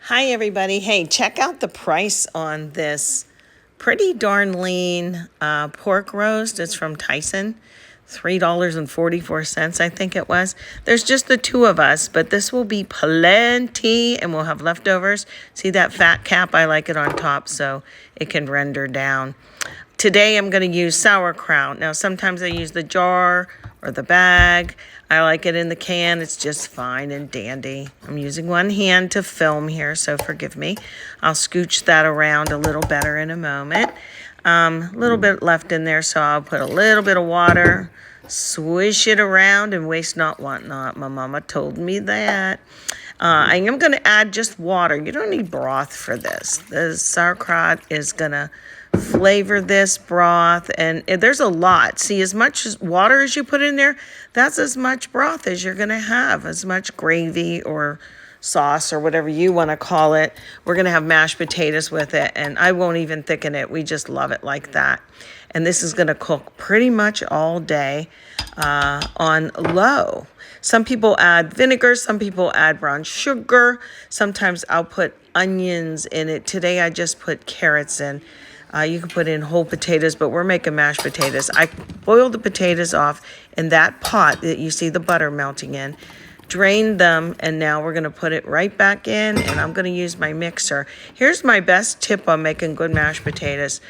Hi, everybody. Hey, check out the price on this pretty darn lean pork roast. It's from Tyson. $3.44, I think it was. There's just the two of us, but this will be plenty, and we'll have leftovers. See that fat cap? I like it on top so it can render down. Today I'm going to use sauerkraut. Now, sometimes I use the jar or the bag. I like it in the can. It's just fine and dandy. I'm using one hand to film here, so forgive me. I'll scooch that around a little better in a moment. A little bit left in there, so I'll put a little bit of water, swish it around, and waste not, want not. My mama told me that. I am going to add just water. You don't need broth for this. The sauerkraut is going to flavor this broth, and there's a lot. See, as much water as you put in there, that's as much broth as you're going to have, as much gravy or sauce or whatever you want to call it. We're going to have mashed potatoes with it, and I won't even thicken it. We just love it like that. And this is going to cook pretty much all day on low. Some people add vinegar, some people add brown sugar. Sometimes I'll put onions in it. Today I just put carrots in. You can put in whole potatoes, but we're making mashed potatoes. I boiled the potatoes off in that pot that you see the butter melting in, drained them, and now we're going to put it right back in, and I'm going to use my mixer. Here's my best tip on making good mashed potatoes.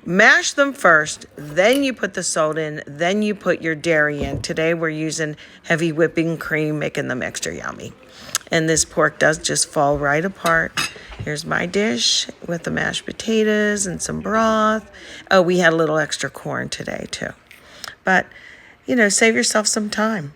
Mash them first, then you put the salt in, then you put your dairy in. Today we're using heavy whipping cream, making the mixture yummy. And this pork does just fall right apart. Here's my dish with the mashed potatoes and some broth. Oh, we had a little extra corn today too. But, save yourself some time.